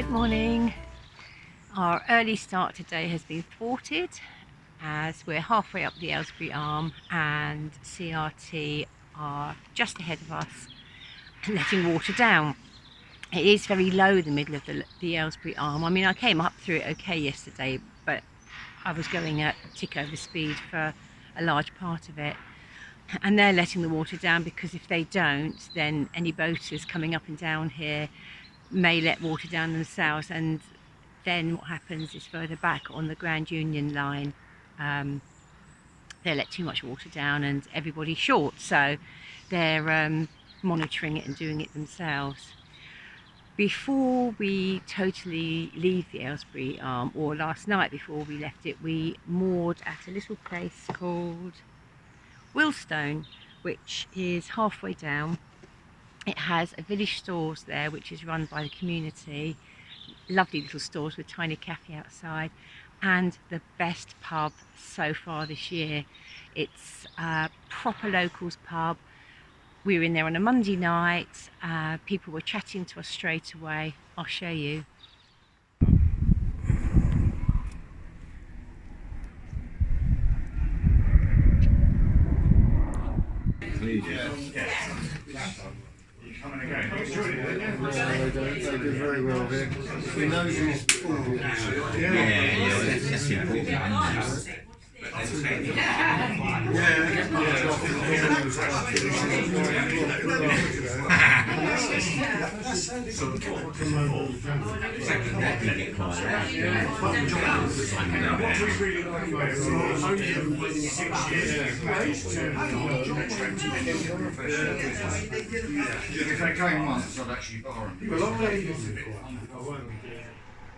Good morning. Our early start today has been thwarted as we're halfway up the Aylesbury Arm and CRT are just ahead of us and letting water down. It is very low in the middle of the Aylesbury Arm. I mean, I came up through it okay yesterday, but I was going at tick over speed for a large part of it. And they're letting the water down because if they don't, then any boaters coming up and down here may let water down themselves, and then what happens is further back on the Grand Union line they let too much water down and everybody's short, so they're monitoring it and doing it themselves. Before we totally leave the Aylesbury Arm, or last night before we left it, we moored at a little place called Willstone, which is halfway down. It has a village stores there which is run by the community, lovely little stores with tiny cafe outside, and the best pub so far this year. It's a proper locals pub. We were in there on a Monday night, people were chatting to us straight away. I'll show you. Yeah, they do very well here. He knows his audience. That's important.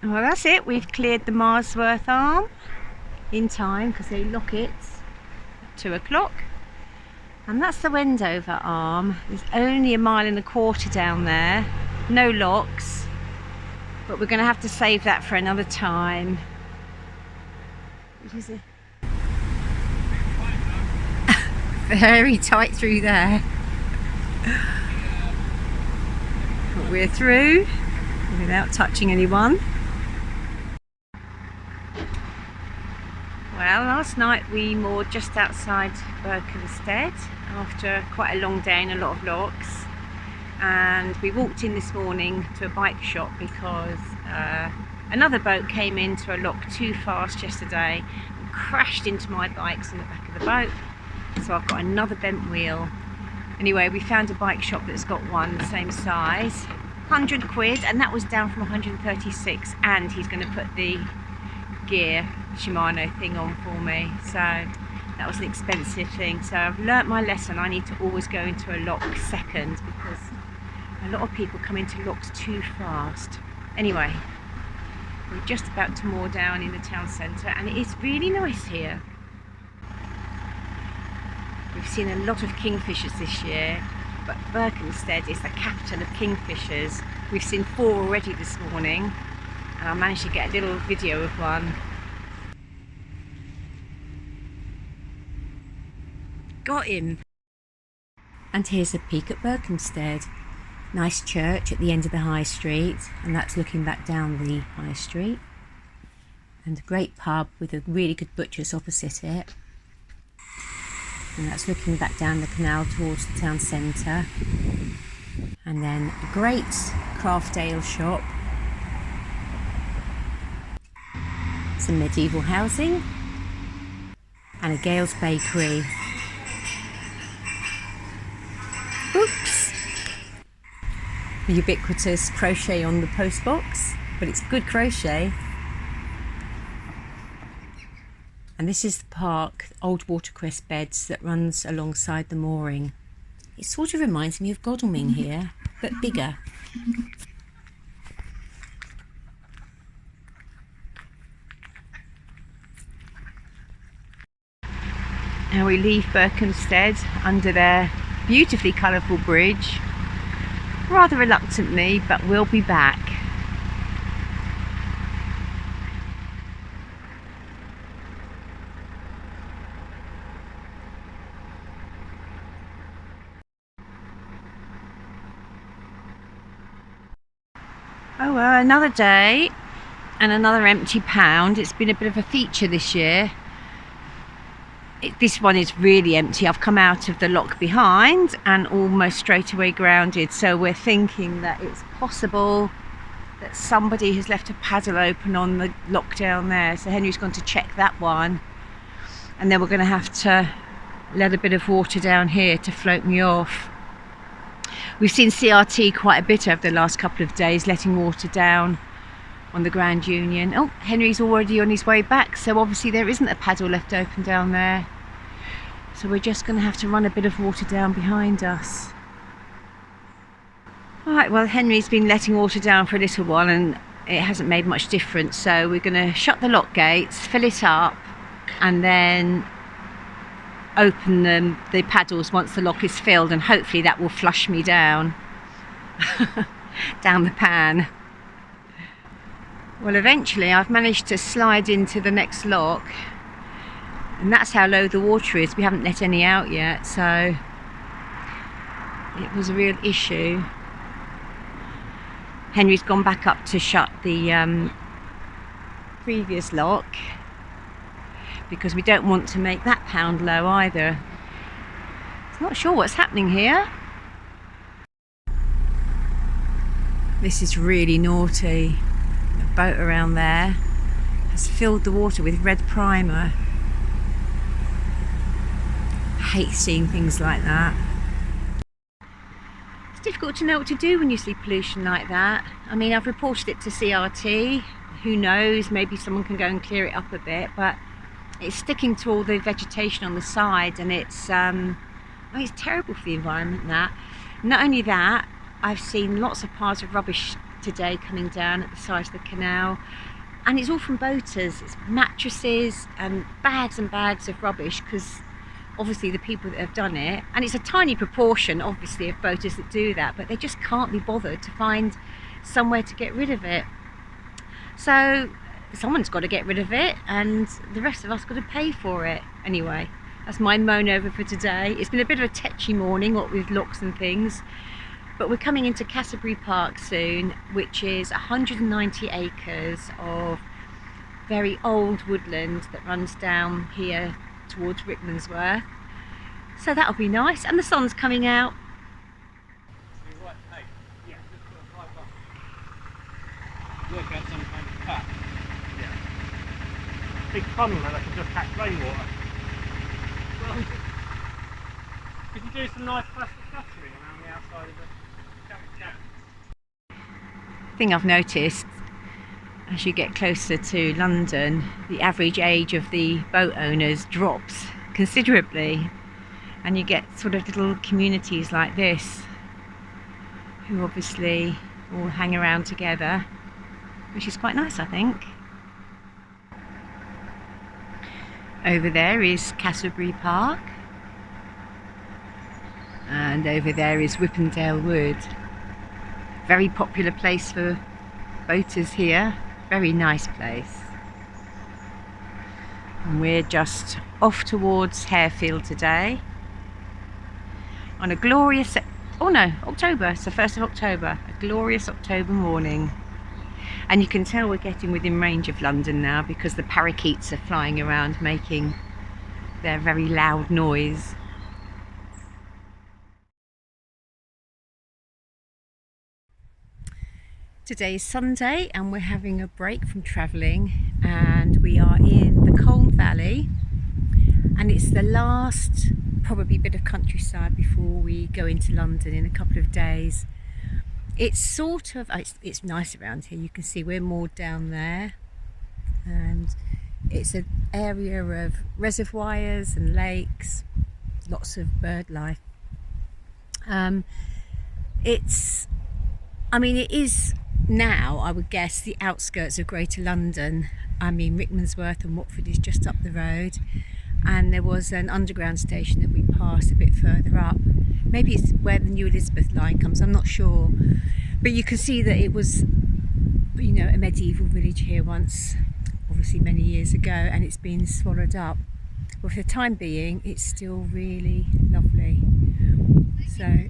Well, that's it. We've cleared the Marsworth Arm in time because they lock it at 2 o'clock. And that's the Wendover Arm. There's only 1.25 miles down there. No locks. But we're going to have to save that for another time. What is it? Very tight through there. But we're through without touching anyone. Well, last night we moored just outside Berkhamsted after quite a long day and a lot of locks, and we walked in this morning to a bike shop because another boat came into a lock too fast yesterday and crashed into my bikes on the back of the boat, so I've got another bent wheel. Anyway, we found a bike shop that's got one the same size, £100, and that was down from 136, and he's going to put the gear Shimano thing on for me, so that was an expensive thing. So I've learnt my lesson. I need to always go into a lock second because a lot of people come into locks too fast. Anyway, we're just about to moor down in the town centre, and it is really nice here. We've seen a lot of kingfishers this year, but Berkhamsted is the capital of kingfishers. We've seen 4 already this morning, and I managed to get a little video of one. Got him! And here's a peek at Berkhamsted. Nice church at the end of the high street, and that's looking back down the high street. And a great pub with a really good butcher's opposite it. And that's looking back down the canal towards the town centre. And then a great craft ale shop. Some medieval housing. And a Gales bakery. Oops! The ubiquitous crochet on the post box, but it's good crochet. And this is the park, old watercress beds that runs alongside the mooring. It sort of reminds me of Godalming here, but bigger. Now we leave Berkhamsted under their beautifully colourful bridge, rather reluctantly, but we'll be back. Oh well, another day and another empty pound. It's been a bit of a feature this year. This one is really empty. I've come out of the lock behind and almost straight away grounded, so we're thinking that it's possible that somebody has left a paddle open on the lock down there, so Henry's gone to check that one, and then we're going to have to let a bit of water down here to float me off. We've seen CRT quite a bit over the last couple of days, letting water down on the Grand Union. Oh, Henry's already on his way back, so obviously there isn't a paddle left open down there. So we're just going to have to run a bit of water down behind us. Alright, well, Henry's been letting water down for a little while and it hasn't made much difference, so we're going to shut the lock gates, fill it up, and then open the paddles once the lock is filled, and hopefully that will flush me down down the pan. Well, eventually I've managed to slide into the next lock, and that's how low the water is. We haven't let any out yet, so it was a real issue. Henry's gone back up to shut the previous lock because we don't want to make that pound low either. I'm not sure what's happening here. This is really naughty. The boat around there has filled the water with red primer. I hate seeing things like that. It's difficult to know what to do when you see pollution like that. I mean, I've reported it to CRT. Who knows, maybe someone can go and clear it up a bit, but it's sticking to all the vegetation on the side, and it's terrible for the environment. That. Not only that, I've seen lots of piles of rubbish today coming down at the side of the canal, and it's all from boaters. It's mattresses and bags of rubbish, because obviously the people that have done it, and it's a tiny proportion obviously of boaters that do that, but they just can't be bothered to find somewhere to get rid of it. So someone's got to get rid of it, and the rest of us got to pay for it. Anyway, that's my moan over for today. It's been a bit of a tetchy morning, what with locks and things, but we're coming into Aylesbury Park soon, which is 190 acres of very old woodland that runs down here towards Berkhamsted. So that'll be nice, and the sun's coming out. Work out some kind of cut. Yeah. Big funnel that can just catch rainwater. Well, could you do some nice plastic guttering around the outside of the Thing I've noticed as you get closer to London, the average age of the boat owners drops considerably, and you get sort of little communities like this who obviously all hang around together, which is quite nice, I think. Over there is Aylesbury Park, and over there is Whippendale Wood. Very popular place for boaters here, very nice place. And we're just off towards Harefield today on a glorious, October, it's the 1st of October, a glorious October morning. And you can tell we're getting within range of London now, because the parakeets are flying around making their very loud noise. Today is Sunday and we're having a break from travelling, and we are in the Colne Valley, and it's the last probably bit of countryside before we go into London in a couple of days. It's sort of, it's nice around here. You can see we're moored down there, and it's an area of reservoirs and lakes, lots of bird life. It is now, I would guess, the outskirts of Greater London. I mean, Berkhamsted and Watford is just up the road, and there was an underground station that we passed a bit further up. Maybe it's where the new Elizabeth line comes, I'm not sure. But you can see that it was, a medieval village here once, obviously many years ago, and it's been swallowed up. But for the time being, it's still really lovely. So,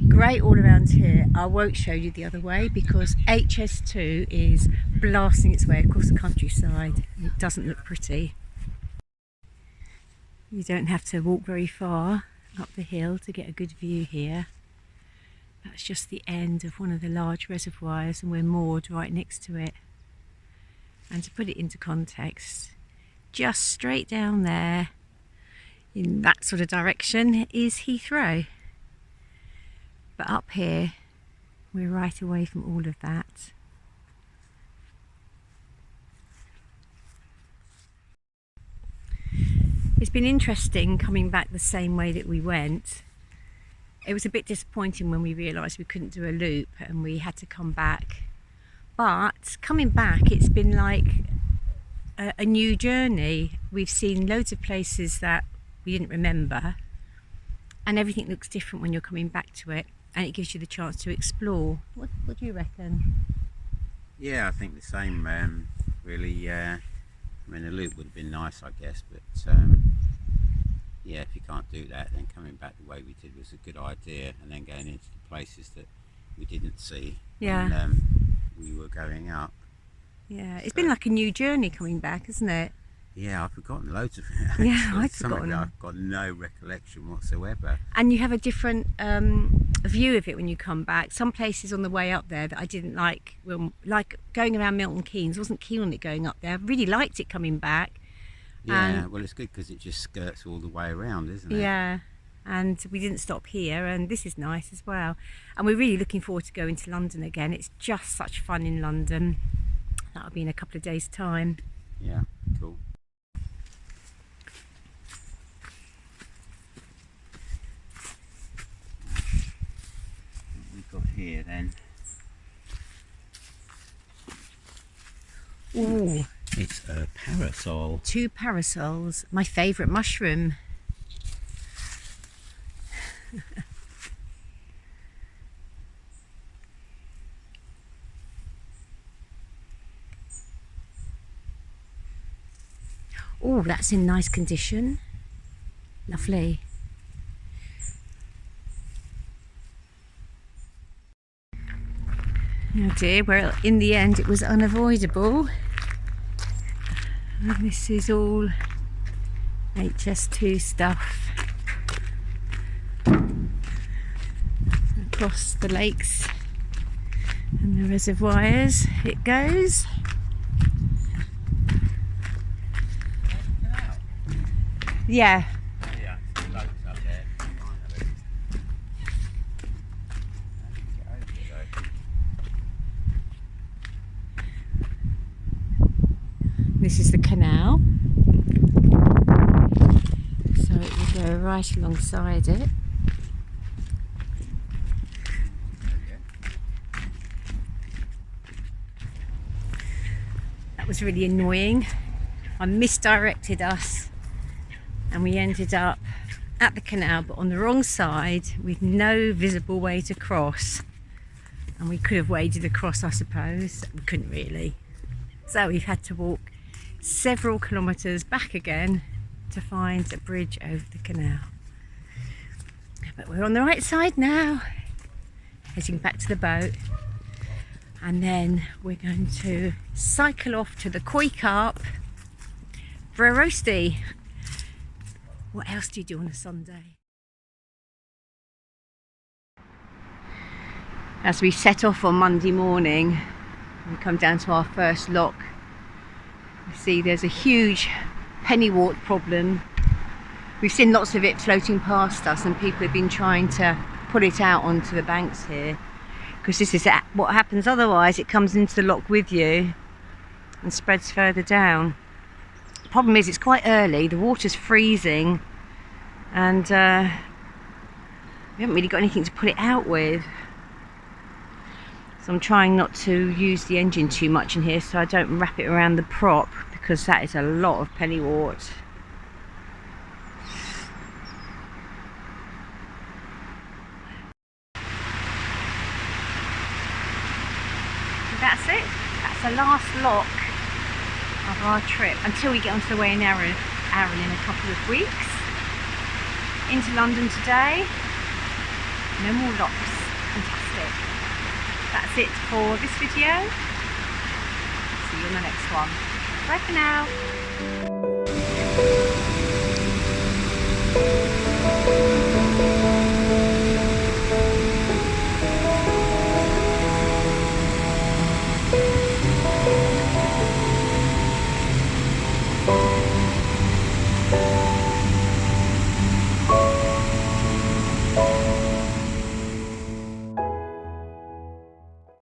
great. great all around here. I won't show you the other way because HS2 is blasting its way across the countryside. It doesn't look pretty. You don't have to walk very far up the hill to get a good view here. That's just the end of one of the large reservoirs and we're moored right next to it. And to put it into context, just straight down there in that sort of direction is Heathrow. But up here, we're right away from all of that. It's been interesting coming back the same way that we went. It was a bit disappointing when we realised we couldn't do a loop and we had to come back. But coming back, it's been like a new journey. We've seen loads of places that we didn't remember, and everything looks different when you're coming back to it, and it gives you the chance to explore. What do you reckon? Yeah, I think the same, really. I mean, a loop would have been nice, I guess, but yeah, if you can't do that, then coming back the way we did was a good idea, and then going into the places that we didn't see when we were going up. Yeah, it's been like a new journey coming back, isn't it? Yeah, I've forgotten loads of it, actually. Yeah, I'd Something forgotten. that I've got no recollection whatsoever. And you have a different view of it when you come back. Some places on the way up there that I didn't like, well, like going around Milton Keynes, wasn't keen on it going up there. I really liked it coming back. Yeah, well, it's good because it just skirts all the way around, isn't it? Yeah, and we didn't stop here, and this is nice as well. And we're really looking forward to going to London again. It's just such fun in London. That'll be in a couple of days' time. Yeah, cool. What we've got here then? Ooh, It's a parasol. 2 parasols. My favourite mushroom. Oh, that's in nice condition. Lovely. Oh dear, well, in the end it was unavoidable. And this is all HS2 stuff. Across the lakes and the reservoirs it goes. Yeah. Yeah, loads up there. This is the canal. So it will go right alongside it. That was really annoying. I misdirected us and we ended up at the canal but on the wrong side with no visible way to cross, and we could have waded across, I suppose. We couldn't really, so we've had to walk several kilometres back again to find a bridge over the canal. But we're on the right side now, heading back to the boat, and then we're going to cycle off to the Koi Carp for a roastie. What else do you do on a Sunday? As we set off on Monday morning, we come down to our first lock. You see there's a huge pennywort problem. We've seen lots of it floating past us, and people have been trying to put it out onto the banks here, because this is what happens otherwise. It comes into the lock with you and spreads further down. The problem is it's quite early, the water's freezing, and we haven't really got anything to put it out with. So I'm trying not to use the engine too much in here so I don't wrap it around the prop, because that is a lot of pennywort. That's it. That's the last lock of our trip until we get onto the way in Arran in a couple of weeks. Into London today. No more locks. Fantastic. That's it for this video. See you in the next one. Bye for now.